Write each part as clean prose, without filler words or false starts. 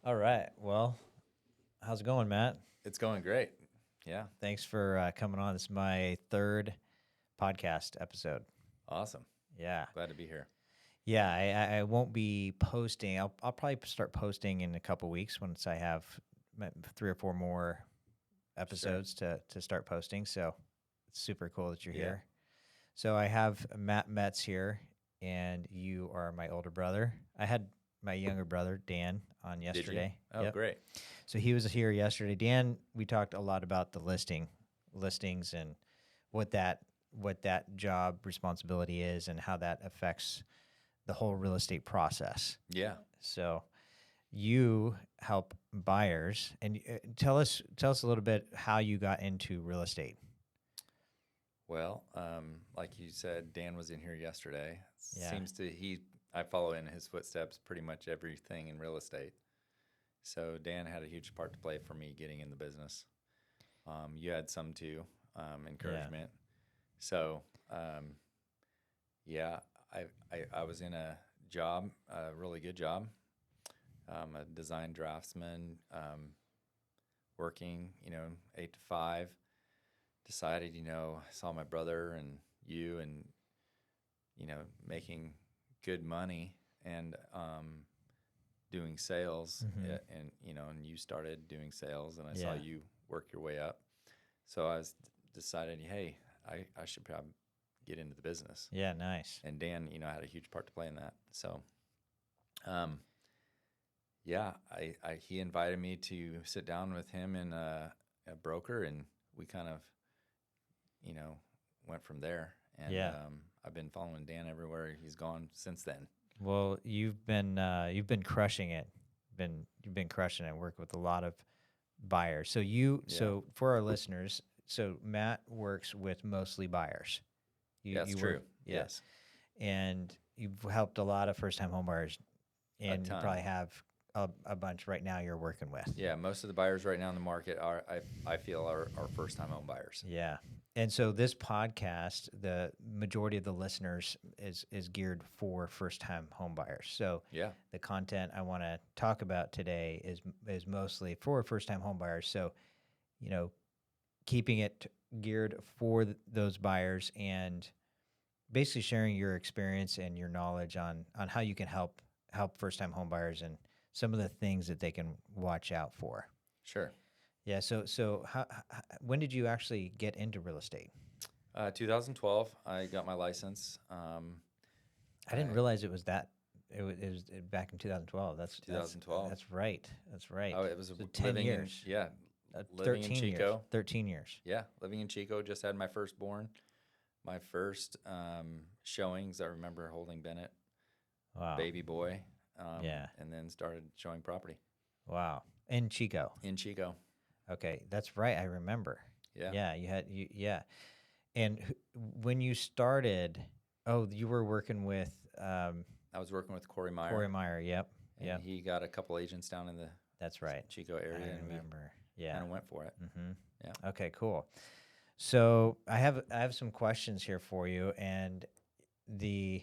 All right. Well, how's it going, Matt? It's going great. Yeah, Thanks for coming on. This is my third podcast episode. awesome. Yeah. Glad to be here. Yeah. I won't be posting. I'll probably start posting in a couple weeks once I have 3 or 4 more episodes to start posting. So it's super cool that you're Yeah. here. So I have Matt Metz here, and you are my older brother. I had my younger brother, Dan, on Did you? yesterday. Oh, Yep. great. So he was here yesterday. Dan, we talked a lot about the listings and what that job responsibility is and how that affects the whole real estate process. Yeah. So you help buyers, and tell us a little bit how you got into real estate. Well, like you said, Dan was in here yesterday. Yeah. I follow in his footsteps pretty much everything in real estate. So Dan had a huge part to play for me getting in the business. You had some too, encouragement. So, yeah, I was in a job, a really good job, a design draftsman, working, 8 to 5. Decided, saw my brother and you and, making good money and doing sales. And you started doing sales and I saw Yeah. you work your way up. So I decided, hey, I should probably get into the business. Yeah, nice. And Dan, had a huge part to play in that. So, yeah, he invited me to sit down with him and a broker, and we kind of, went from there. And Yeah. I've been following Dan everywhere he's gone since then. Well, you've been crushing it. You've been crushing it. Work with a lot of buyers. So so for our listeners, so Matt works with mostly buyers. That's you true. work- yeah. Yes. And you've helped a lot of first-time home buyers, and you ton. probably have a bunch right now you're working with. Yeah, most of the buyers right now in the market I feel are first-time home buyers. Yeah. And so this podcast, the majority of the listeners is geared for first-time home buyers. So Yeah. the content I want to talk about today is mostly for first-time home buyers. So, keeping it geared for those buyers and basically sharing your experience and your knowledge on how you can help first-time home buyers and some of the things that they can watch out for. Sure. Yeah. So when did you actually get into real estate? 2012, I got my license. I didn't realize it was that. It was back in 2012. That's 2012. That's right. That's right. Oh, it was So 10 living years. in, yeah, living 13 in Chico. years. 13 years. Yeah, living in Chico. Just had my firstborn. My first showings, I remember holding Bennett, Wow. baby boy. Yeah. And then started showing property Wow. In Chico. in Chico. Okay, that's right. I remember. Yeah. Yeah. Yeah. And when you started, you were working with I was working with Corey Meyer. Corey Meyer. Yep. And Yep. he got a couple agents down in the That's right. Chico area, I and we remember. Yeah. kind of went for it. Mm-hmm. Yeah. Okay, cool. So I have some questions here for you, and the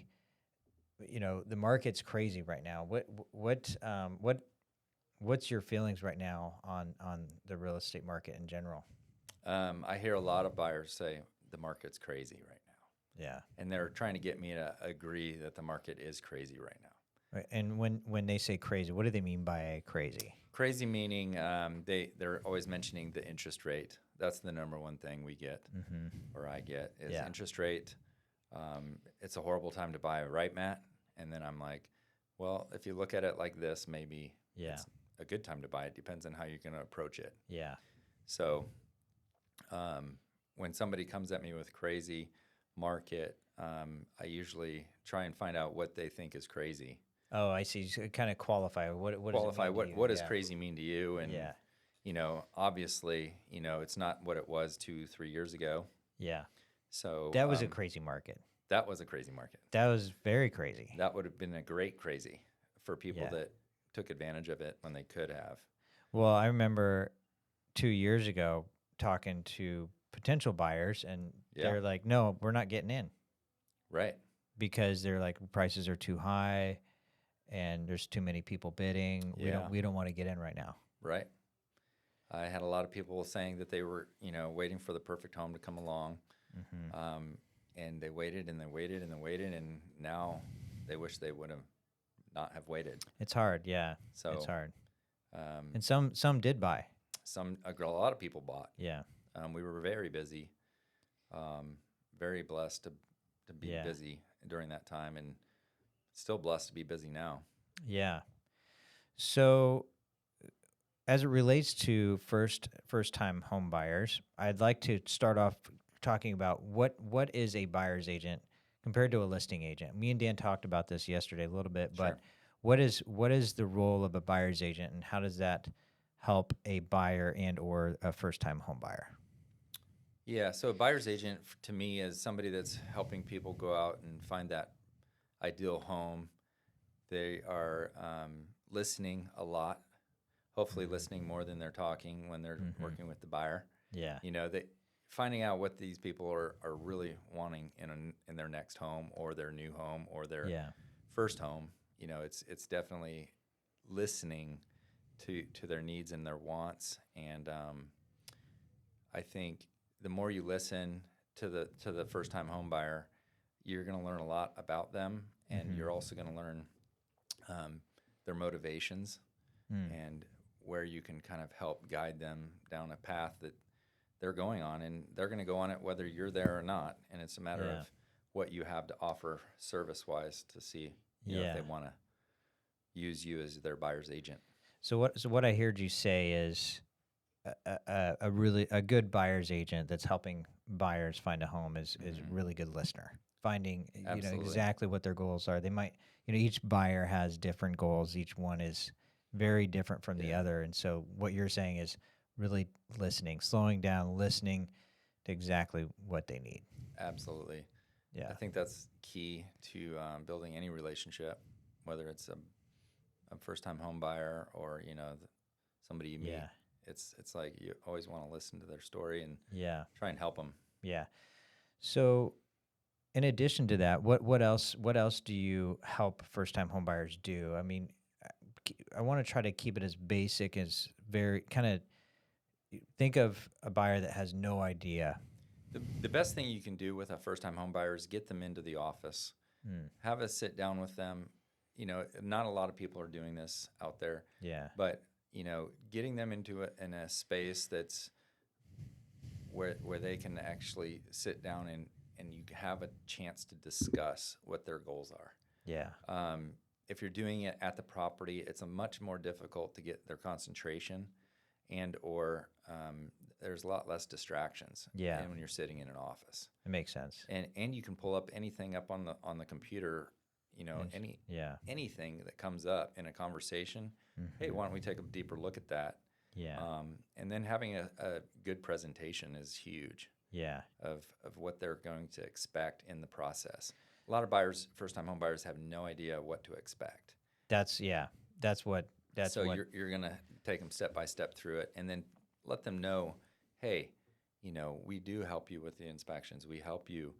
market's crazy right now. What's your feelings right now on the real estate market in general? I hear a lot of buyers say the market's crazy right now, Yeah. and they're trying to get me to agree that the market is crazy right now. Right. And when they say crazy, what do they mean by crazy? Crazy meaning they're always mentioning the interest rate. That's the number one thing we get, or I get, is Yeah. interest rate. It's a horrible time to buy, right, Matt? And then I'm like, well, if you look at it like this, maybe Yeah. it's a good time to buy. It depends on how you're going to approach it. Yeah. So when somebody comes at me with crazy market, I usually try and find out what they think is crazy. Oh, I see. So kind of qualify. What does it Qualify mean to you? what does Yeah. crazy mean to you? And Yeah. Obviously, it's not what it was 2-3 years ago. Yeah. So That was a crazy market. that was a crazy market. That was very crazy. That would have been a great crazy for people Yeah. that took advantage of it when they could have. Well, I remember 2 years ago talking to potential buyers, and Yeah. they're like, "No, we're not getting in," Right. because they're like, prices are too high, and there's too many people bidding. Yeah. We don't want to get in right now. Right. I had a lot of people saying that they were, you know, waiting for the perfect home to come along. And they waited and they waited and they waited, and now they wish they would have not have waited. It's hard, yeah. So it's hard. And some did buy. A lot of people bought. Yeah. We were very busy, very blessed to be busy during that time, and still blessed to be busy now. Yeah. So as it relates to first time home buyers, I'd like to start off talking about what is a buyer's agent compared to a listing agent. Me and Dan talked about this yesterday a little bit, Sure. but what is the role of a buyer's agent, and how does that help a buyer and or a first time home buyer? Yeah, so a buyer's agent to me is somebody that's helping people go out and find that ideal home. They are listening a lot, hopefully listening more than they're talking when they're working with the buyer. Yeah. You know, finding out what these people are really wanting in their next home or their new home or their first home. You know, it's definitely listening to their needs and their wants. And I think the more you listen to the first time home buyer, you're going to learn a lot about them, and you're also going to learn their motivations and where you can kind of help guide them down a path that they're going on, and they're going to go on it whether you're there or not. And it's a matter of what you have to offer service-wise to see you know, if they want to use you as their buyer's agent. So what I heard you say is a really good buyer's agent that's helping buyers find a home is a really good listener. Finding you know exactly what their goals are. They might each buyer has different goals. Each one is very different from the other. And so what you're saying is really listening, slowing down, listening to exactly what they need. Absolutely. Yeah. I think that's key to building any relationship, whether it's a first-time home buyer or, you know, somebody you meet. Yeah. It's like you always want to listen to their story and try and help them. Yeah. So in addition to that, what else do you help first-time home buyers do? I mean, I want to try to keep it as basic as very kind of think of a buyer that has no idea. The best thing you can do with a first-time home buyer is get them into the office, have a sit down with them. You know, not a lot of people are doing this out there. Yeah. But, you know, getting them into in a space that's where they can actually sit down and you have a chance to discuss what their goals are. Yeah. If you're doing it at the property, it's a much more difficult to get their concentration, and or there's a lot less distractions than when you're sitting in an office. It makes sense. And you can pull up anything up on the computer, you know, anything that comes up in a conversation. Hey, why don't we take a deeper look at that? Yeah. And then having a good presentation is huge. Yeah. Of what they're going to expect in the process. A lot of buyers, first-time home buyers, have no idea what to expect. So you're going to take them step by step through it, and then let them know, hey, you know, we do help you with the inspections. We help you,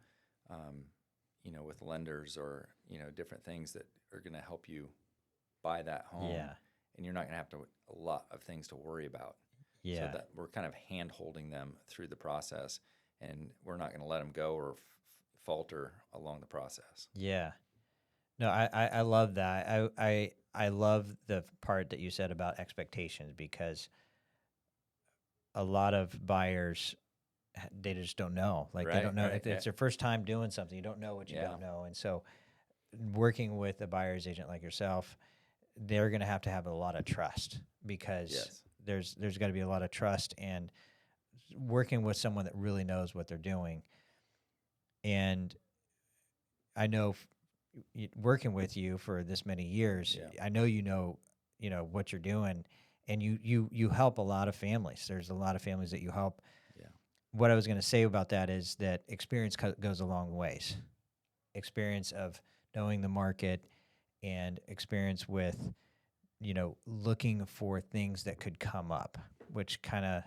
you know, with lenders or, you know, different things that are going to help you buy that home. Yeah. And you're not going to have a lot of things to worry about. Yeah. So that we're kind of hand-holding them through the process, and we're not going to let them go or falter along the process. Yeah. No, I love that. I love the part that you said about expectations, because a lot of buyers, they just don't know. Like they don't know if it's their first time doing something. You don't know what you don't know. And so working with a buyer's agent like yourself, they're going to have a lot of trust, because there's got to be a lot of trust, and working with someone that really knows what they're doing. And I know working with you for this many years, I know you know what you're doing, and you help a lot of families. There's a lot of families that you help. Yeah. What I was going to say about that is that experience goes a long ways. Experience of knowing the market, and experience with, you know, looking for things that could come up, which kind of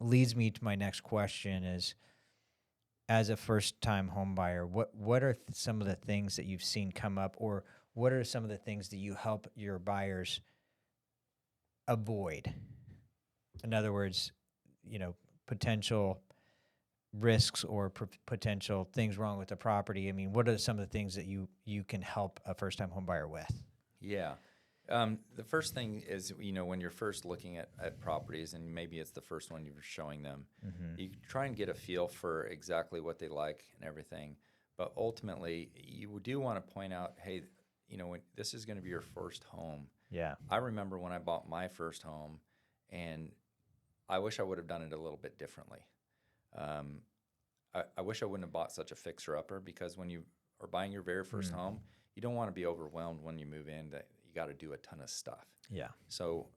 leads me to my next question is, as a first-time home buyer, what are some of the things that you've seen come up, or what are some of the things that you help your buyers avoid? In other words, potential risks or potential things wrong with the property. I mean, what are some of the things that you can help a first-time home buyer with? Yeah. The first thing is, when you're first looking at properties, and maybe it's the first one you're showing them, you try and get a feel for exactly what they like and everything. But ultimately, you do want to point out, hey, when this is going to be your first home. Yeah. I remember when I bought my first home, and I wish I would have done it a little bit differently. I wish I wouldn't have bought such a fixer-upper, because when you are buying your very first home, you don't want to be overwhelmed when you move in that you got to do a ton of stuff. Yeah. So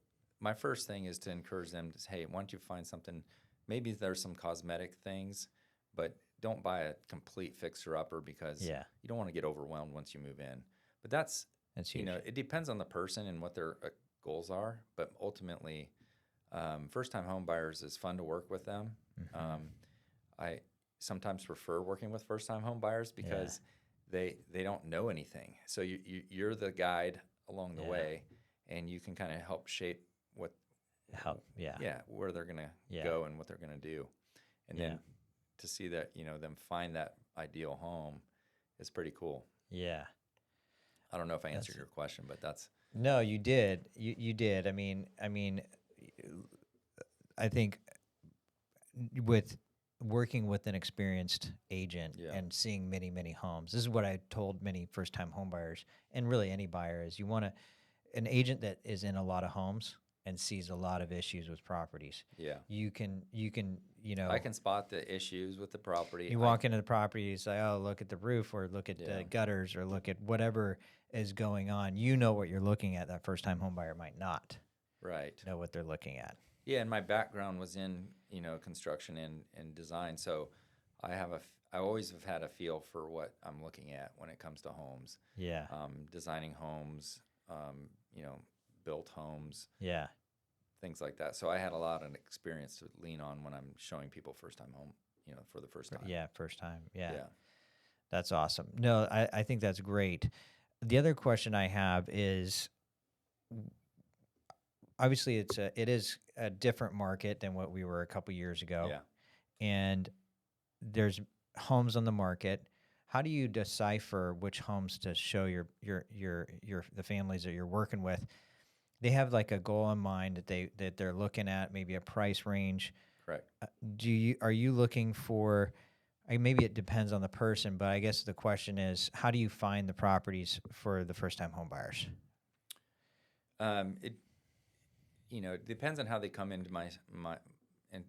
my first thing is to encourage them to say, hey, why don't you find something, maybe there's some cosmetic things, but don't buy a complete fixer-upper, because you don't want to get overwhelmed once you move in. But that's huge. It depends on the person and what their goals are, but ultimately, first-time home buyers is fun to work with them. I sometimes prefer working with first-time home buyers because they don't know anything. So you're the guide along the way, and you can kind of help shape where they're gonna go and what they're gonna do, and then to see that them find that ideal home is pretty cool. Yeah. I don't know if I answered your question, but that's no, you did. You did. I mean, I think with working with an experienced agent and seeing many, many homes, this is what I told many first-time home buyers, and really any buyer, is you want an agent that is in a lot of homes and sees a lot of issues with properties. Yeah. You can I can spot the issues with the property. You walk into the property, you say, oh, look at the roof, or look at the gutters, or look at whatever is going on. You know what you're looking at. That first-time home buyer might not know what they're looking at. Yeah, and my background was in construction and design, so I always have had a feel for what I'm looking at when it comes to homes. Yeah. Designing homes, built homes. Yeah. Things like that. So I had a lot of experience to lean on when I'm showing people first-time home, for the first time. Yeah, first time. Yeah. That's awesome. No, I think that's great. The other question I have is, obviously it is a different market than what we were a couple years ago. Yeah. And there's homes on the market. How do you decipher which homes to show the families that you're working with? They have like a goal in mind that they're looking at, maybe a price range. Correct. Are you looking for? Maybe it depends on the person, but I guess the question is, how do you find the properties for the first-time home buyers? It depends on how they come into my and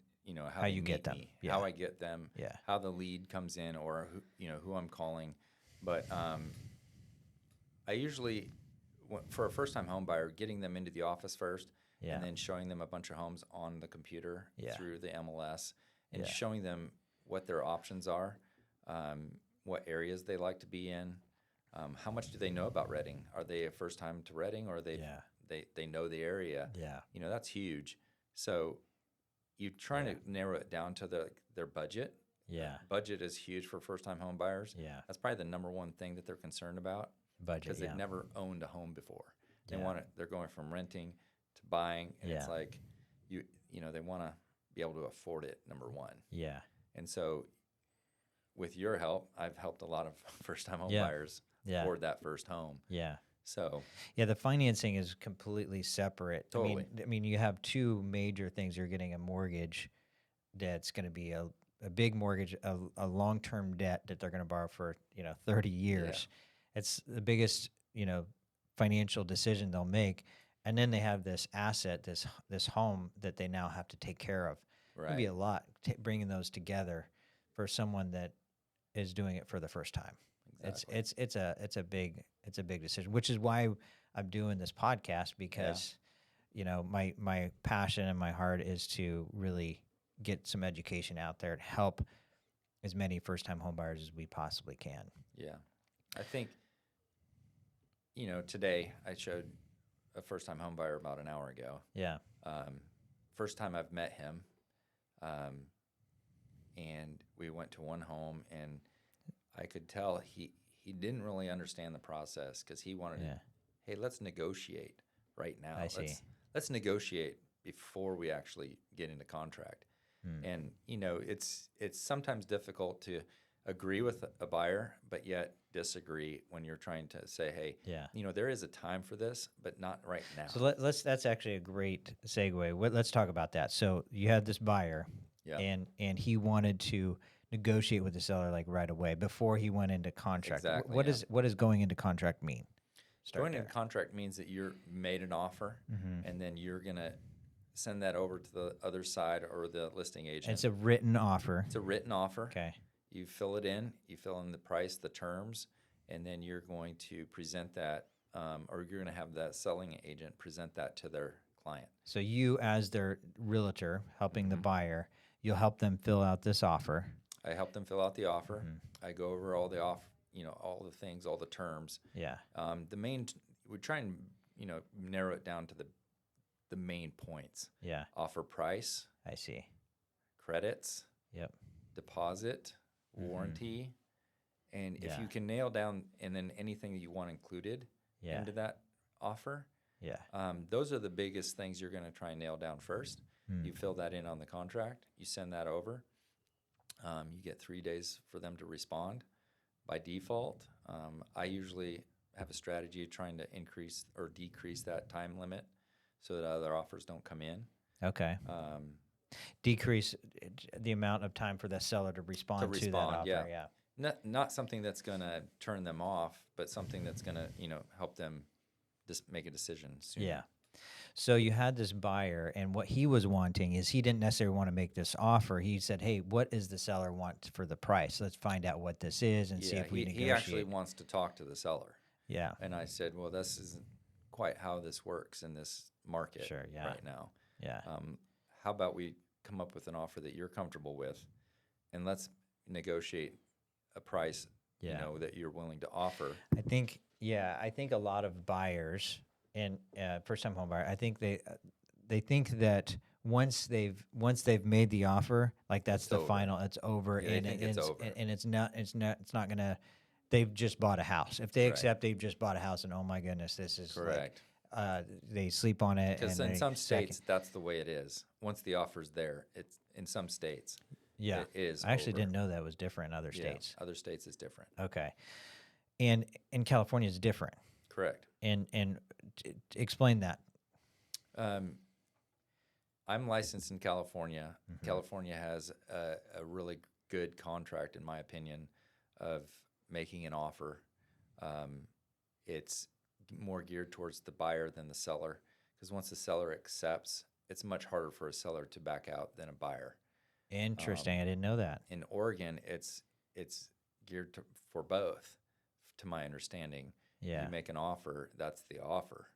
how you get them, how I get them, Yeah. how the lead comes in, or who I'm calling. But I usually, for a first-time home buyer, getting them into the office first, and then showing them a bunch of homes on the computer through the MLS, and showing them what their options are, what areas they like to be in, how much do they know about Reading? Are they a first time to Reading, or they know the area? Yeah. That's huge. So you're trying to narrow it down to their budget. Yeah. Budget is huge for first-time home buyers. Yeah. That's probably the number one thing that they're concerned about. Budget, because they've never owned a home before. They Yeah. want it. They're going from renting to buying, and it's like they want to be able to afford it. Number one. Yeah. And so, with your help, I've helped a lot of first-time home buyers afford that first home. Yeah. So the financing is completely separate. Totally. I mean, you have two major things. You're getting a mortgage that's going to be a big mortgage, a long-term debt that they're going to borrow for 30 years. It's the biggest financial decision they'll make, and then they have this asset, this home that they now have to take care of. Right. It'd be a lot bringing those together for someone that is doing it for the first time. Exactly. It's a big decision, which is why I'm doing this podcast, because my passion and my heart is to really get some education out there to help as many first-time homebuyers as we possibly can. Yeah, I think today I showed a first-time homebuyer about an hour ago. Yeah. First time I've met him, and we went to one home, and I could tell he didn't really understand the process because he wanted to, hey, let's negotiate right now. I see. Let's negotiate before we actually get into contract. And, you know, it's sometimes difficult to agree with a buyer, but yet disagree when you're trying to say, hey, you know, there is a time for this, but not right now. So that's actually a great segue. Let's talk about that. So you had this buyer, and he wanted to negotiate with the seller like right away before he went into contract. Exactly. What does going into contract mean? Going into contract means that you're made an offer, and then you're gonna send that over to the other side or the listing agent. And it's a written offer. It's a written offer. Okay. You fill it in. You fill in the price, the terms, and then you're going to present that, or you're going to have that selling agent present that to their client. So you, as their realtor, helping the buyer, you'll help them fill out this offer. I help them fill out the offer. I go over all the all the things, all the terms. Yeah. We try and narrow it down to the main points. Yeah. Offer price. I see. Credits. Yep. Deposit. Warranty. And if you can nail down, and then anything that you want included into that offer. Yeah. Those are the biggest things you're going to try and nail down first. You fill that in on the contract. You send that over. You get 3 days for them to respond. By default, I usually have a strategy of trying to increase or decrease that time limit so that other offers don't come in. Okay. Decrease the amount of time for the seller to respond to that offer. Yeah. Not something that's going to turn them off, but something that's going to help them just make a decision sooner. Yeah. So you had this buyer, and what he was wanting is he didn't necessarily want to make this offer. He said, hey, what does the seller want for the price? Let's find out what this is and see if we negotiate. He actually wants to talk to the seller. Yeah. And I said, well, this isn't quite how this works in this market right now. Yeah. How about we come up with an offer that you're comfortable with, and let's negotiate a price that you're willing to offer. I think a lot of buyers and first-time home buyer, I think they think that once they've made the offer, like that's the final, it's over, Yeah, it's over. And it's not gonna. They've just bought a house. If they accept, they've just bought a house, and oh my goodness, this is correct. They sleep on it. Because in some states, that's the way it is. Once the offer's there, it's in some states. Yeah, it is. I actually over. didn't know that was different in other states. Other states is different. Okay, and in California, it's different. Correct. And explain that. I'm licensed in California. California has a really good contract, in my opinion, of making an offer. It's more geared towards the buyer than the seller, because once the seller accepts, it's much harder for a seller to back out than a buyer. Interesting. I didn't know that. In Oregon, it's geared for both, to my understanding. Yeah. You make an offer, that's the offer.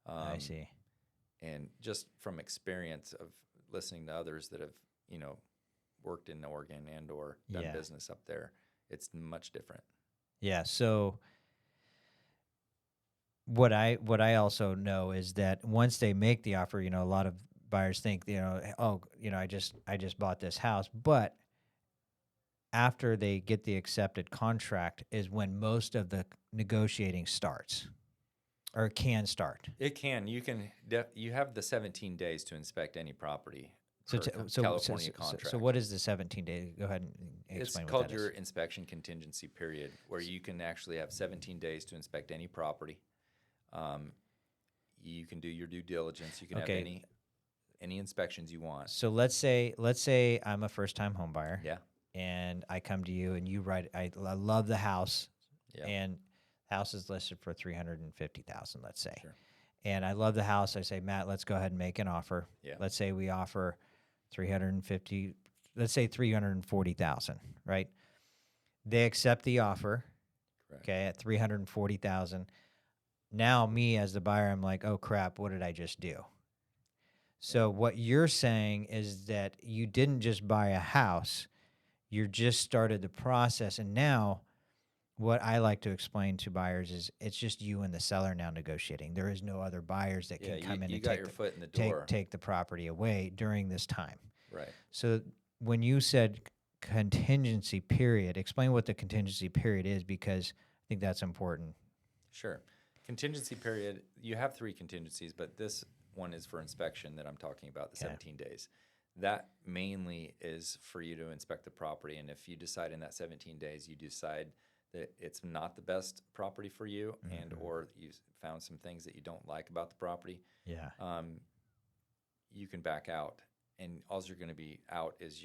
I see. And just from experience of listening to others that have, worked in Oregon and or done business up there, it's much different. Yeah. So what I also know is that once they make the offer, a lot of buyers think, I just bought this house, but after they get the accepted contract is when most of the negotiating starts, or can start. It can. You have the 17 days to inspect any property. So California contract. So what is the 17 days? Go ahead and explain it's what called that your is. inspection contingency period, where you can actually have 17 days to inspect any property. You can do your due diligence. You can have any inspections you want. So let's say I'm a first-time home buyer. Yeah. And I come to you and you write, I love the house. Yeah. And the house is listed for $350,000, let's say. Sure. And I love the house. I say, Matt, let's go ahead and make an offer. Yeah. Let's say we offer $340,000, right? They accept the offer. Correct. Okay, at $340,000. Now me as the buyer, I'm like, oh crap, what did I just do? So what you're saying is that you didn't just buy a house, you just started the process, and now what I like to explain to buyers is it's just you and the seller now negotiating. There is no other buyers that can come in and got your foot in the door. Take the property away during this time. Right. So when you said contingency period, explain what the contingency period is, because I think that's important. Sure. Contingency period, you have 3 contingencies, but this one is for inspection that I'm talking about, the 17 days. That mainly is for you to inspect the property. And if you decide in that 17 days, you decide that it's not the best property for you and or you found some things that you don't like about the property, you can back out. And all you're going to be out is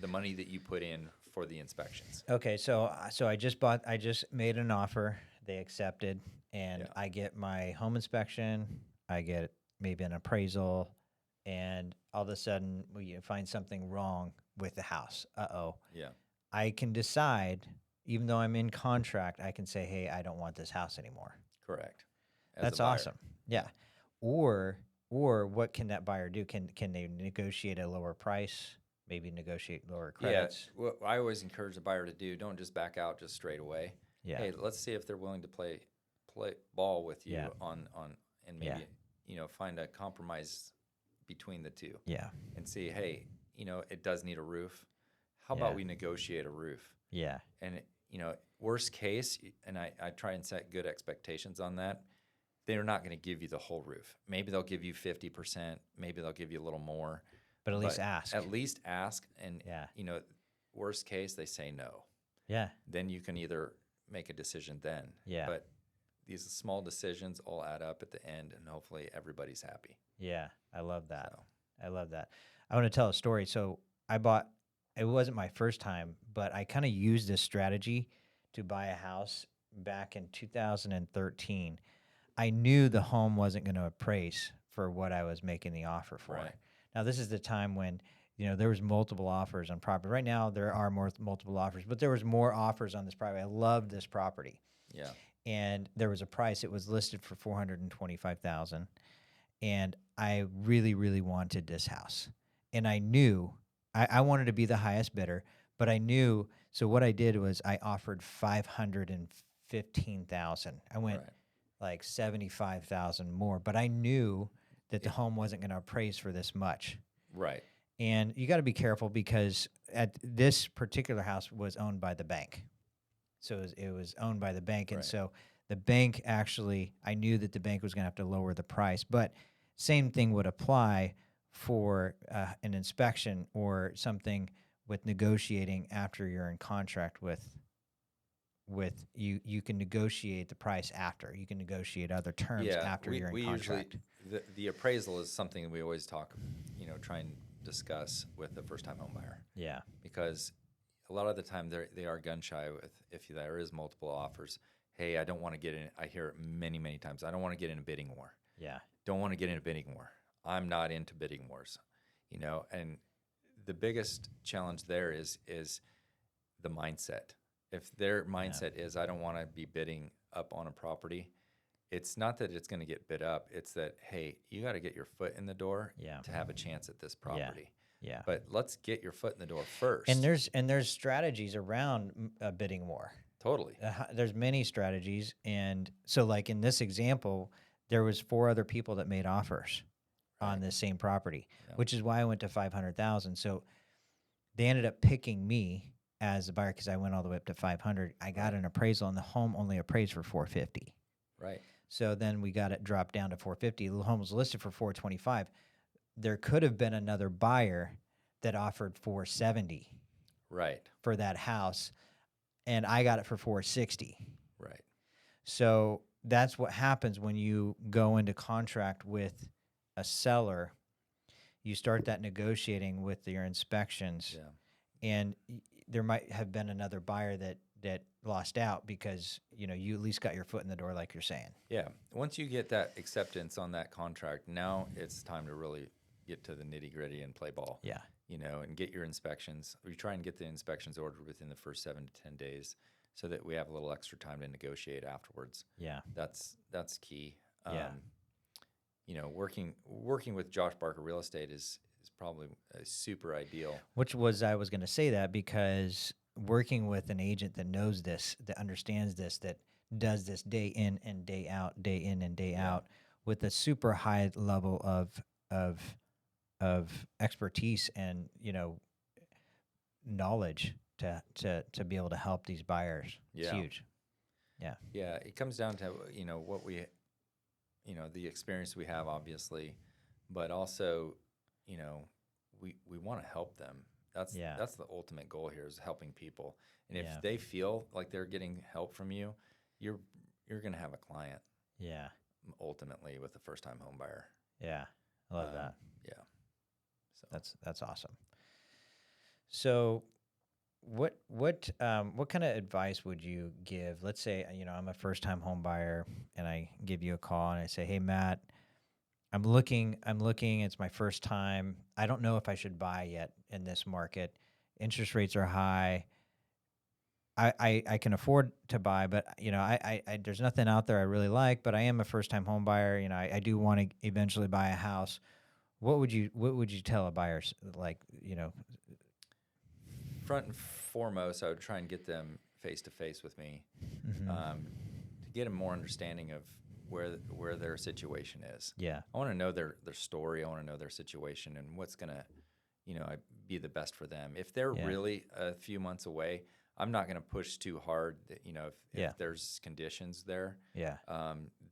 the money that you put in for the inspections. Okay, so I just made an offer. They accepted, and I get my home inspection. I get maybe an appraisal, and all of a sudden we find something wrong with the house. Yeah. I can decide, even though I'm in contract, I can say, hey, I don't want this house anymore. Correct. That's awesome. Yeah. Or what can that buyer do? Can they negotiate a lower price? Maybe negotiate lower credits? Yeah. What I always encourage the buyer to do, don't just back out just straight away. Yeah. Hey, let's see if they're willing to play ball with you on and maybe find a compromise between the two. Yeah. And see, hey, it does need a roof. How about we negotiate a roof? Yeah. And worst case, and I try and set good expectations on that. They're not going to give you the whole roof. Maybe they'll give you 50%. Maybe they'll give you a little more. But at least ask. At least ask. And, worst case, they say no. Yeah. Then you can either make a decision then. Yeah. But these small decisions all add up at the end, and hopefully everybody's happy. Yeah. I love that. So. I love that. I want to tell a story. So it wasn't my first time, but I kind of used this strategy to buy a house back in 2013. I knew the home wasn't going to appraise for what I was making the offer for. Right. Now, this is the time when, there was multiple offers on property. Right now, there are multiple offers, but there was more offers on this property. I loved this property. Yeah. And there was a price. It was listed for $425,000, and I really, really wanted this house. And I knew I wanted to be the highest bidder, but I knew. So what I did was I offered $515,000. I went like $75,000 more, but I knew that the home wasn't going to appraise for this much. Right. And you got to be careful because at this particular house was owned by the bank. So it was owned by the bank. And so the bank actually, I knew that the bank was going to have to lower the price, but same thing would apply for an inspection or something with negotiating after you're in contract with you can negotiate the price after. You can negotiate other terms after you're in contract. Usually, the appraisal is something we always try and discuss with the first-time home buyer. Yeah. Because a lot of the time they are gun-shy with if there is multiple offers. Hey, I don't want to get in. I hear it many, many times. I don't want to get in a bidding war. Yeah. Don't want to get in a bidding war. I'm not into bidding wars, and the biggest challenge there is the mindset. If their mindset is, I don't want to be bidding up on a property, it's not that it's going to get bid up. It's that, hey, you got to get your foot in the door to have a chance at this property. Yeah. But let's get your foot in the door first. And there's strategies around a bidding war. Totally. There's many strategies. And so like in this example, there was 4 other people that made offers on this same property, which is why I went to $500,000. So they ended up picking me as a buyer because I went all the way up to $500,000. I got an appraisal, and the home only appraised for $450,000. Right. So then we got it dropped down to $450,000. The home was listed for $425,000. There could have been another buyer that offered $470,000. Right. For that house, and I got it for $460,000. Right. So that's what happens when you go into contract with a seller. You start that negotiating with your inspections, and there might have been another buyer that lost out because you at least got your foot in the door, like you're saying. Yeah. Once you get that acceptance on that contract, now it's time to really get to the nitty-gritty and play ball. Yeah. And get your inspections. We try and get the inspections ordered within the first 7 to 10 days so that we have a little extra time to negotiate afterwards. Yeah. That's key. Working with Josh Barker Real Estate is probably super ideal. I was going to say that because working with an agent that knows this, that understands this, that does this day in and day out, out with a super high level of expertise and knowledge to be able to help these buyers. It's huge. Yeah. Yeah, it comes down to, what we, the experience we have, obviously, but also, we want to help them. Yeah. That's the ultimate goal here, is helping people. And if Yeah. they feel like they're getting help from you, you're going to have a client Yeah. ultimately with a first-time home buyer. Yeah. I love that. Yeah. So That's awesome. So what kind of advice would you give? Let's say, I'm a first time home buyer and I give you a call and I say, "Hey Matt, I'm looking, it's my first time. I don't know if I should buy yet in this market. Interest rates are high. I can afford to buy, but I there's nothing out there I really like, but I am a first time home buyer. I do want to eventually buy a house." What would you tell a buyer, like, front and foremost, I would try and get them face to face with me, to get a more understanding of where their situation is. Yeah. I want to know their story. I want to know their situation and what's gonna, be the best for them. If they're Yeah. really a few months away, I'm not gonna push too hard. That Yeah. if there's conditions there, Yeah.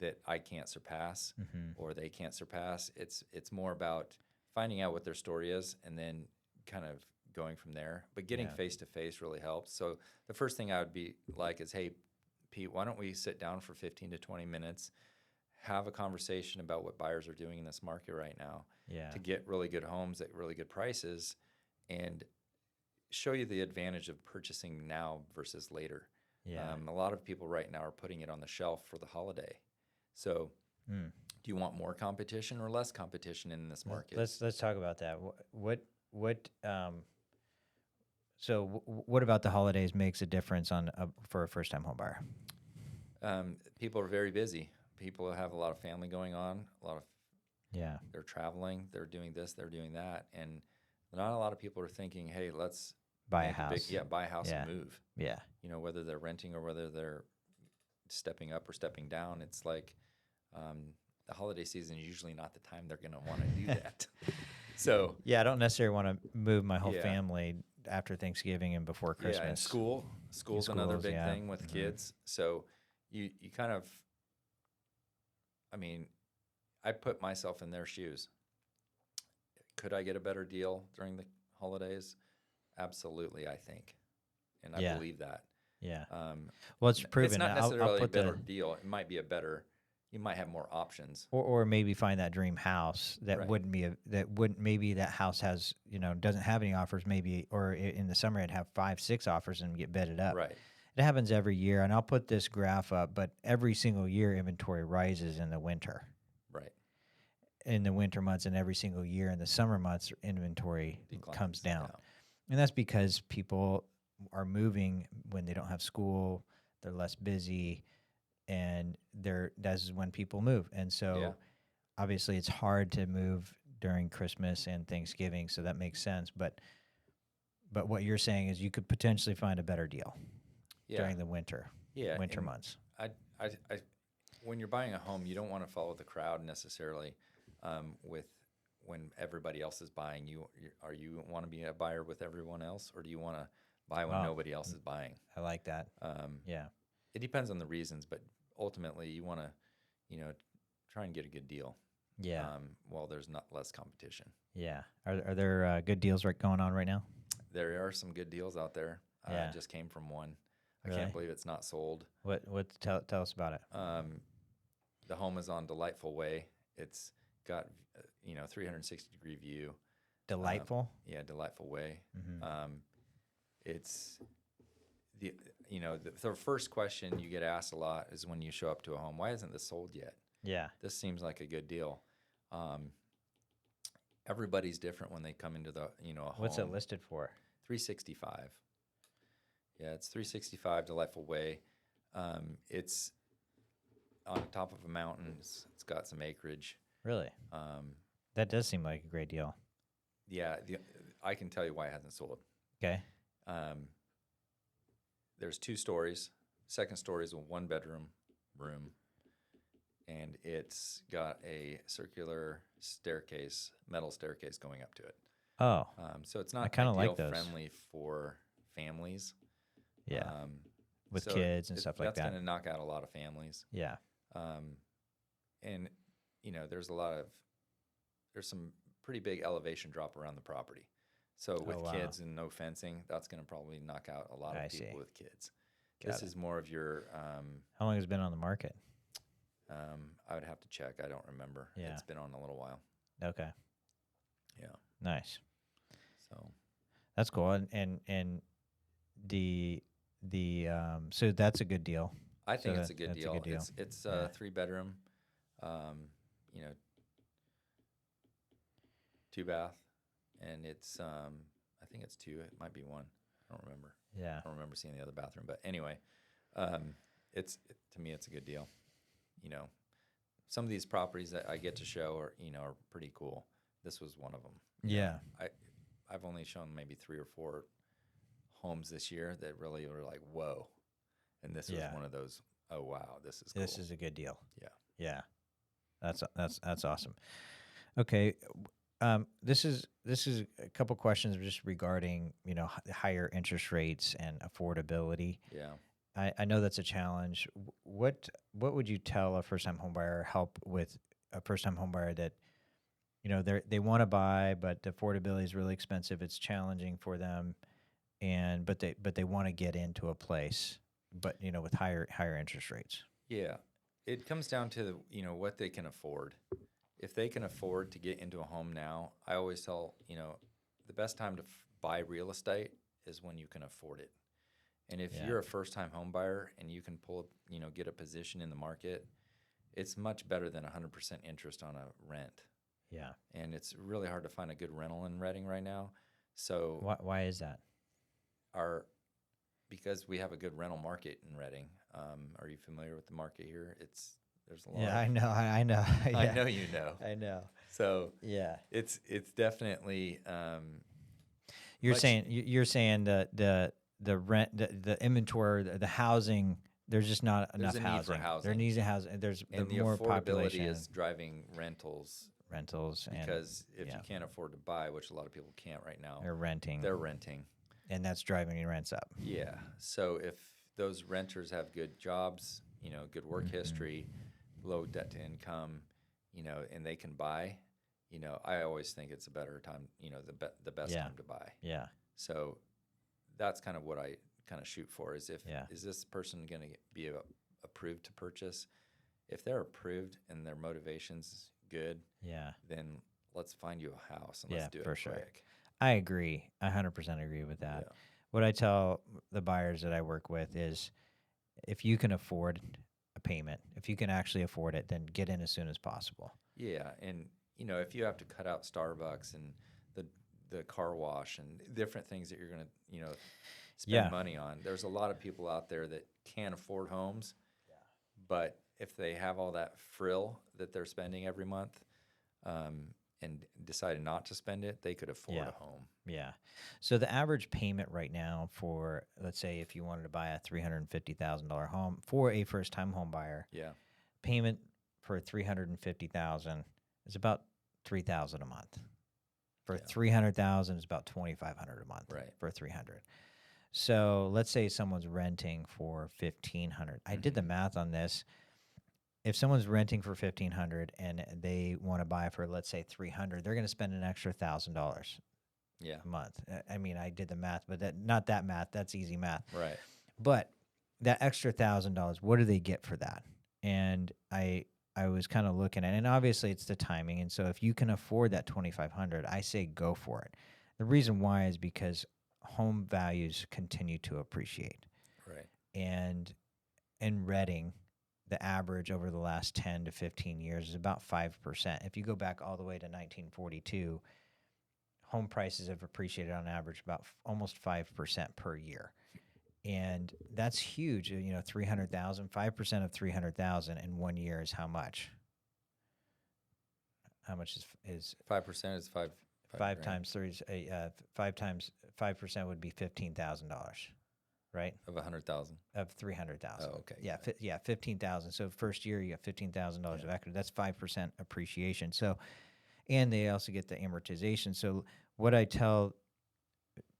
that I can't surpass Mm-hmm. or they can't surpass. It's more about finding out what their story is and then kind of going from there. But getting Yeah. face to face really helps. So the first thing I would be like is, hey, Pete, why don't we sit down for 15 to 20 minutes, have a conversation about what buyers are doing in this market right now Yeah. to get really good homes at really good prices, and show you the advantage of purchasing now versus later. Yeah. A lot of people right now are putting it on the shelf for the holiday. So Mm. do you want more competition or less competition in this market? Let's talk about that. What about the holidays makes a difference for a first time home buyer? People are very busy. People have a lot of family going on, Yeah. they're traveling, they're doing this, they're doing that. And not a lot of people are thinking, hey, let's Buy a make house. buy a house Yeah. and move. Yeah. Whether they're renting or whether they're stepping up or stepping down. It's like the holiday season is usually not the time they're going to want to do that. So Yeah, I don't necessarily want to move my whole Yeah. family after Thanksgiving and before Christmas. yeah, and school's another schools, big yeah. thing with kids. So you kind of, I mean, I put myself in their shoes. Could I get a better deal during the holidays? Absolutely, I think, and I Yeah. believe that. Yeah. Um, Well, it's proven. It's not I'll necessarily a put better deal. It might be a better. You might have more options. or maybe find that dream house that Right. wouldn't maybe that house has doesn't have any offers, maybe, or in the summer it'd have 5-6 offers and get bedded up. Right. It happens every year, and I'll put this graph up, but every single year inventory rises in the winter. Right. In the winter months, and every single year in the summer months inventory Declines comes down. And that's because people are moving when they don't have school, they're less busy, and that's when people move. And so Yeah. obviously it's hard to move during Christmas and Thanksgiving, so that makes sense. But what you're saying is you could potentially find a better deal during the winter and months. I, when you're buying a home, you don't want to follow the crowd necessarily. With when everybody else is buying, you want to be a buyer with everyone else, or do you want to buy when Wow. nobody else is buying? I like that. Yeah. It depends on the reasons, but ultimately you want to, try and get a good deal. Yeah. While there's not less competition. Yeah. Are there good deals going on right now? There are some good deals out there. Yeah. I just came from one. Really? I can't believe it's not sold. Tell us about it. The home is on Delightful Way. It's got 360-degree view. Delightful. Yeah, Delightful Way. Mm-hmm. It's the first question you get asked a lot is when you show up to a home, why isn't this sold yet? Yeah. This seems like a good deal. Everybody's different when they come into the a home. What's it listed for? 365. Yeah, it's 365 Delightful Way. It's on the top of a mountain. It's got some acreage. Really? That does seem like a great deal. Yeah, I can tell you why it hasn't sold. Okay. There's 2 stories. Second story is a 1-bedroom room, and it's got a circular staircase, metal staircase going up to it. Oh. So it's not I kinda like ideal those. friendly for families. Yeah. with kids and stuff like that's that. going to knock out a lot of families. Yeah. And there's some pretty big elevation drop around the property. So with kids and no fencing, that's going to probably knock out a lot of people with kids. This is more of your. How long has it been on the market? I would have to check. I don't remember. Yeah. It's been on a little while. Okay. Yeah. Nice. So that's cool. And the so that's a good deal. I think it's a good deal. It's a 3-bedroom, 2-bath, and it's I think it's 2. It might be 1. I don't remember. Yeah. I don't remember seeing the other bathroom, but anyway, to me it's a good deal. Some of these properties that I get to show are pretty cool. This was one of them. Yeah. I've only shown maybe 3 or 4 homes this year that really were like, whoa. And this was one of those, oh wow, this is cool. This is a good deal. Yeah. Yeah. That's awesome. Okay. This is a couple questions just regarding, higher interest rates and affordability. Yeah. I know that's a challenge. What would you tell a first-time homebuyer, help with a first-time homebuyer that, they want to buy, but the affordability is really expensive. It's challenging for them, but they want to get into a place, but with higher interest rates. Yeah, it comes down to what they can afford. If they can afford to get into a home now, I always tell the best time to buy real estate is when you can afford it. And if you're a first-time home buyer and you can get a position in the market, it's much better than 100% interest on a rent. Yeah. And it's really hard to find a good rental in Reading right now. So why is that? Because we have a good rental market in Reading. Are you familiar with the market here? There's a lot. Yeah, I know. I know. Yeah. I know you know. I know. So yeah, it's definitely. You're saying the rent, the inventory, the housing. There's just not enough housing. There's a need for housing. There needs a housing. There's more affordability population. is driving rentals. Because if you can't afford to buy, which a lot of people can't right now, they're renting, and that's driving your rents up. Yeah. So if those renters have good jobs, good work history, low debt to income, and they can buy, I always think it's a better time, the best time to buy. Yeah. So that's kind of what I kind of shoot for is is this person going to be approved to purchase? If they're approved and their motivation's good, then let's find you a house and let's do it for quick. Sure. I agree. I 100% agree with that. Yeah. What I tell the buyers that I work with is if you can afford a payment, if you can actually afford it, then get in as soon as possible. Yeah. And, if you have to cut out Starbucks and the car wash and different things that you're going to, spend money on, there's a lot of people out there that can't afford homes, but if they have all that frill that they're spending every month and decided not to spend it, they could afford a home. Yeah. So the average payment right now for, let's say, if you wanted to buy a $350,000 home for a first-time home buyer, payment for $350,000 is about $3,000 a month. For $300,000 is about $2,500 a month. Right. For $300,000. So let's say someone's renting for $1,500. I did the math on this. If someone's renting for $1,500 and they want to buy for, let's say, $300, they're going to spend an extra $1,000 a month. I mean, I did the math, but not that math. That's easy math. Right. But that extra $1,000, what do they get for that? And I was kind of looking at it, and obviously it's the timing. And so if you can afford that $2,500, I say go for it. The reason why is because home values continue to appreciate. Right. And in Reading, the average over the last 10 to 15 years is about 5%. If you go back all the way to 1942, home prices have appreciated on average about almost 5% per year. And that's huge. 300,000, 5% of 300,000 in 1 year is how much? How much is 5% is five 5 times 3 is 5 times 5% would be $15,000, right? Of 100,000. Of 300,000. Oh, okay. Yeah, 15,000. So first year you got $15,000 of equity. That's 5% appreciation. So, and they also get the amortization. So what I tell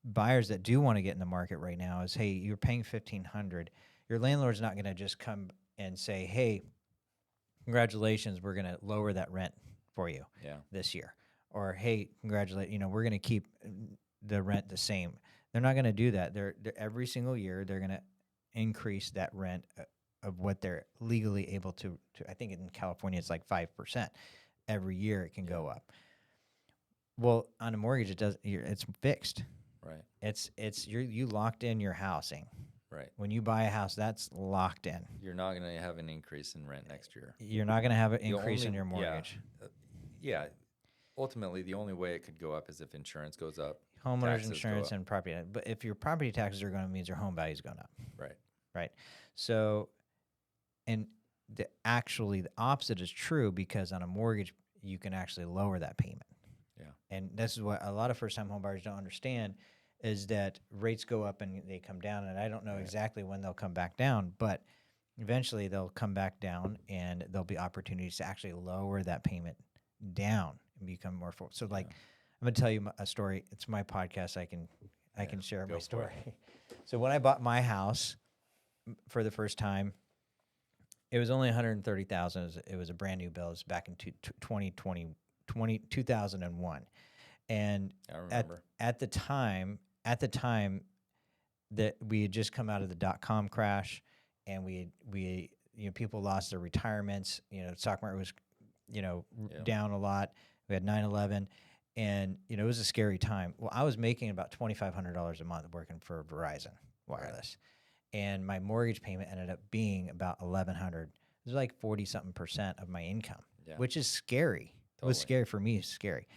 buyers that do want to get in the market right now is, hey, you're paying $1,500. Your landlord's not going to just come and say, "Hey, congratulations, we're going to lower that rent for you this year," or "Hey, congratulate, we're going to keep the rent the same." They're not going to do that. They're every single year they're going to increase that rent of what they're legally able to. I think in California it's like 5% every year. It can go up. Well, on a mortgage, it does. It's fixed. Right. It's you locked in your housing. Right. When you buy a house, that's locked in. You're not going to have an increase in rent next year. You're not going to have an increase in your mortgage. Yeah. Ultimately, the only way it could go up is if insurance goes up. Homeowners insurance and property. But if your property taxes are going to means your home value is going up. Right. Right. So, and the opposite is true, because on a mortgage, you can actually lower that payment. Yeah. And this is what a lot of first-time home buyers don't understand, is that rates go up and they come down. And I don't know exactly when they'll come back down, but eventually they'll come back down, and there'll be opportunities to actually lower that payment down and become more affordable. So I'm going to tell you a story. It's my podcast. I can share my story. So when I bought my house for the first time, it was only $130,000. It was a brand new bill. It was back in 2001. And I remember. at the time that we had just come out of the .com crash, and we people lost their retirements. Stock market was down a lot. We had 9/11, and it was a scary time. Well, I was making about $2,500 a month working for Verizon Wireless, and my mortgage payment ended up being about $1,100. It was like 40-something% of my income, which is scary. Totally. It was scary for me. It's scary.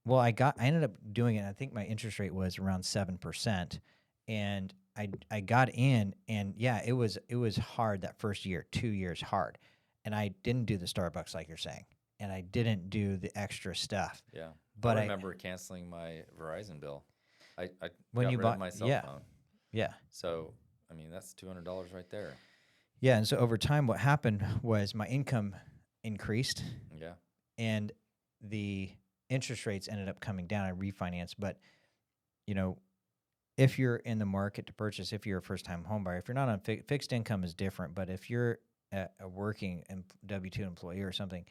Well, I ended up doing it. I think my interest rate was around 7%, and I got in, and it was hard that first year, 2 years hard, and I didn't do the Starbucks like you're saying, and I didn't do the extra stuff. Yeah, but I remember canceling my Verizon bill. I when got you rid bought of my cell phone. Yeah. So I mean, that's $200 right there. Yeah, and so over time, what happened was my income increased. Yeah. And the interest rates ended up coming down. I refinanced, but if you're in the market to purchase, if you're a first-time home buyer, if you're not on fixed income is different, but if you're a working W-2 employee or something,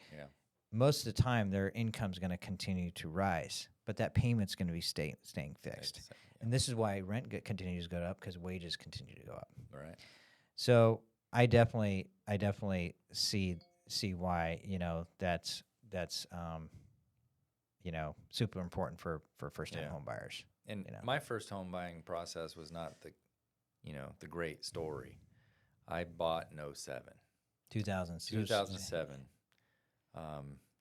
most of the time their income's going to continue to rise, but that payment's going to be staying fixed. Exactly. And this is why rent continues to go up, because wages continue to go up. Right. So I definitely see why that's super important for first-time home buyers. And my first home buying process was not the great story. I bought in 2007.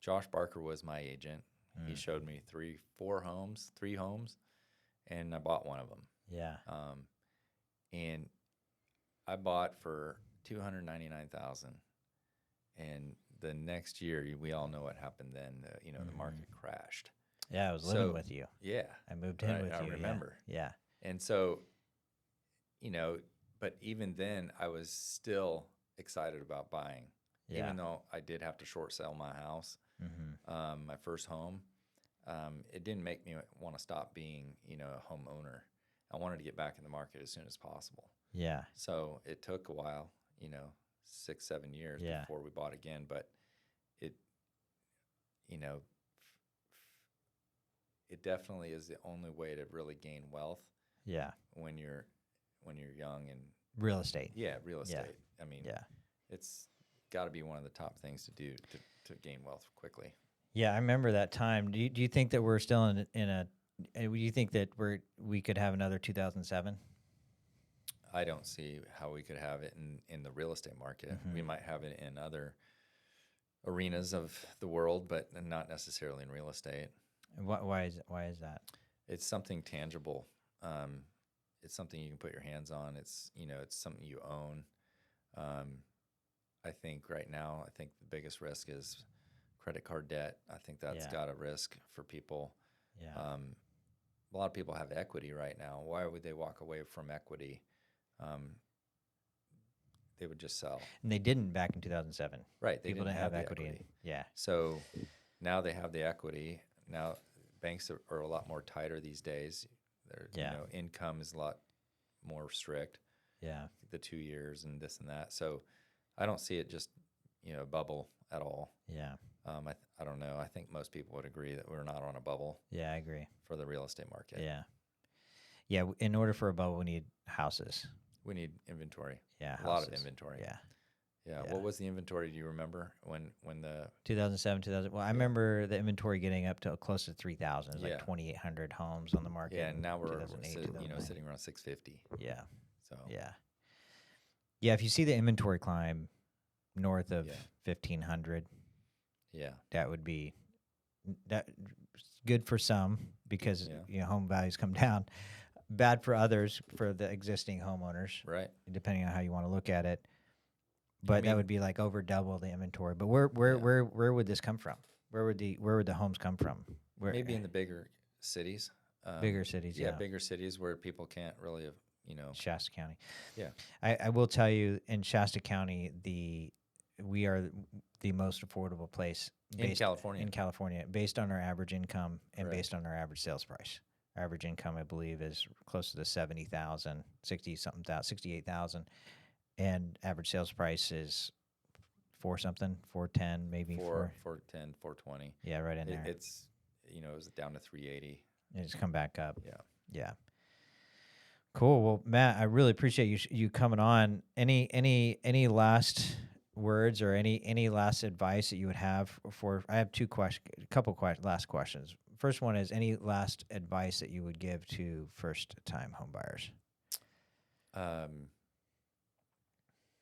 Josh Barker was my agent. He showed me three homes, and I bought one of them. Yeah. And I bought for $299,000, and the next year, we all know what happened then. The market crashed. Yeah, I was living with you. Yeah. I moved in with you. I remember. Yeah. And so, but even then, I was still excited about buying. Yeah. Even though I did have to short sell my house, my first home, it didn't make me want to stop being, a homeowner. I wanted to get back in the market as soon as possible. Yeah. So it took a while, 6-7 years before we bought again, but it definitely is the only way to really gain wealth. Yeah. When you're young and real estate. Yeah, real estate. Yeah. I mean, it's got to be one of the top things to do to gain wealth quickly. Yeah, I remember that time. Do you think that we're still in a? Do you think that we could have another 2007? I don't see how we could have it in the real estate market. We might have it in other arenas of the world, but not necessarily in real estate. Why is that? It's something tangible. It's something you can put your hands on. It's it's something you own. I think right now, the biggest risk is credit card debt. I think that's got a risk for people. Yeah. A lot of people have equity right now. Why would they walk away from equity? They would just sell. And they didn't back in 2007. Right. People didn't have equity. Yeah. So now they have the equity. Now banks are a lot more tighter these days. Income is a lot more strict. Yeah. the 2 years and this and that. So I don't see it just, a bubble at all. Yeah. I don't know. I think most people would agree that we're not on a bubble Yeah, I agree. for the real estate market. Yeah. Yeah, in order for a bubble, we need houses. We need inventory. Yeah, a lot of houses. inventory. Yeah. Yeah. Yeah. What was the inventory? Do you remember when the 2007, 2000. Well, I remember the inventory getting up to close to 3,000. It was like 2,800 homes on the market. Yeah, and now we're 2008, sitting around 650. Yeah. So Yeah. Yeah, if you see the inventory climb north of Yeah. 1,500, yeah, that would be good for some because Yeah. home values come down. Bad for others, for the existing homeowners, right. depending on how you want to look at it. But that mean- would be like over double the inventory. But where would this come from? Where would the homes come from? Where, Maybe in the bigger cities. bigger cities, yeah. bigger cities where people can't really, Shasta County. Yeah. I will tell you, in Shasta County, we are the most affordable place in California. in California, based on our average income and Correct. based on our average sales price. Our average income, I believe, is close to the 70,000, 68,000, and average sales price is 410, maybe 410, 420. Yeah, right in there. It's it was down to 380. It's come back up. Yeah. Yeah. Cool. Well, Matt, I really appreciate you coming on. Any last words or any last advice that you would have for? I have last questions. First one is, any last advice that you would give to first-time home buyers?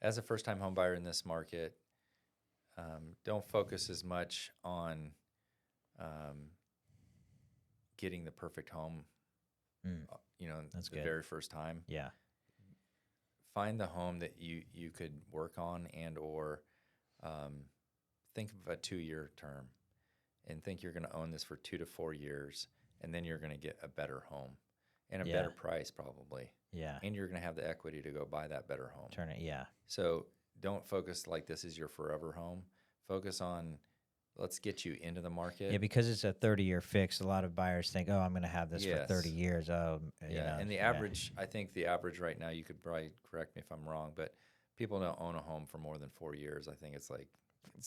As a first-time home buyer in this market, don't focus as much on getting the perfect home. That's the good. very first time. Yeah. Find the home that you could work on or think of a 2-year term and think you're going to own this for 2 to 4 years, and then you're going to get a better home and a better price probably. Yeah. And you're going to have the equity to go buy that better home. Turn it. Yeah. So don't focus like this is your forever home. Focus on, let's get you into the market. Yeah, because it's a 30-year fix. A lot of buyers think, "Oh, I'm going to have this for 30 years." Oh, and the average, I think the average right now, you could probably correct me if I'm wrong, but people don't own a home for more than 4 years. I think it's like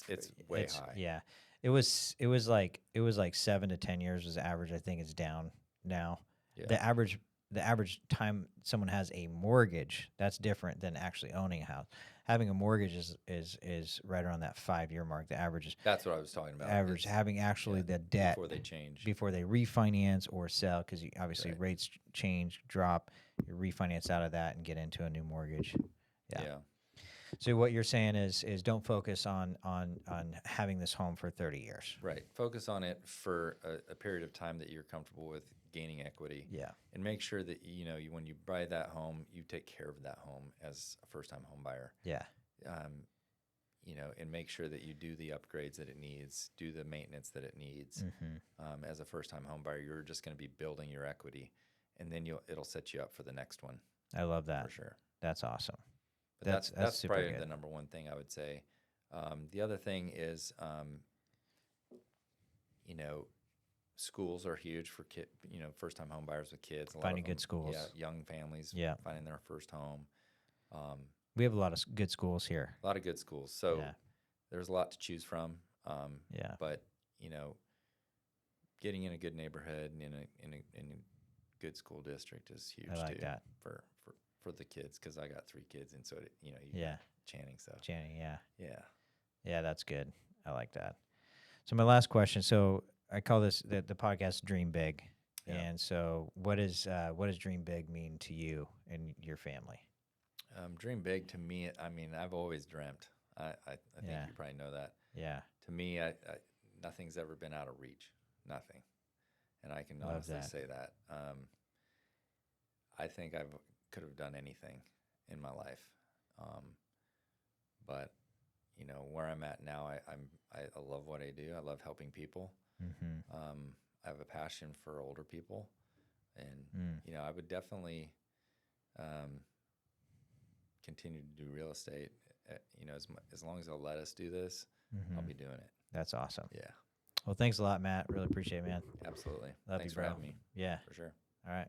it's way high. Yeah, it was like 7 to 10 years was average. I think it's down now. Yeah. The average time someone has a mortgage, that's different than actually owning a house. Having a mortgage is right around that 5-year mark. The average is That's what I was talking about. average. Having actually the debt before they change, before they refinance or sell, because obviously rates change, drop. You refinance out of that and get into a new mortgage. Yeah. So what you're saying is don't focus on having this home for 30 years. Right. Focus on it for a period of time that you're comfortable with gaining equity. Yeah. And make sure that when you buy that home, you take care of that home as a first-time home buyer. Yeah. And make sure that you do the upgrades that it needs, do the maintenance that it needs. Mm-hmm. As a first-time home buyer, you're just going to be building your equity, and then it'll set you up for the next one. I love that. For sure. That's awesome. But that's super probably good. the number one thing I would say. The other thing is, schools are huge for first-time home buyers with kids. Finding good schools. Yeah, young families. Yeah. Finding their first home. We have a lot of good schools here. A lot of good schools. So there's a lot to choose from. But getting in a good neighborhood and in a good school district is huge. I like too, that for the kids, because I got 3 kids, and so Channing. So Channing. yeah. Yeah, that's good. I like that. So my last question. So I call this the podcast Dream Big. Yeah. And so what does Dream Big mean to you and your family? Dream big to me, I mean, I've always dreamt. I think you probably know that. Yeah. To me, nothing's ever been out of reach. Nothing. And I can honestly say that. I think I could have done anything in my life. But where I'm at now, I love what I do. I love helping people. Mm-hmm. I have a passion for older people, and I would definitely continue to do real estate. As long as they'll let us do this, I'll be doing it. That's awesome. Yeah. Well, thanks a lot, Matt. Really appreciate it, man. Absolutely. Love Thanks you, for bro. having me. Yeah. For sure. All right.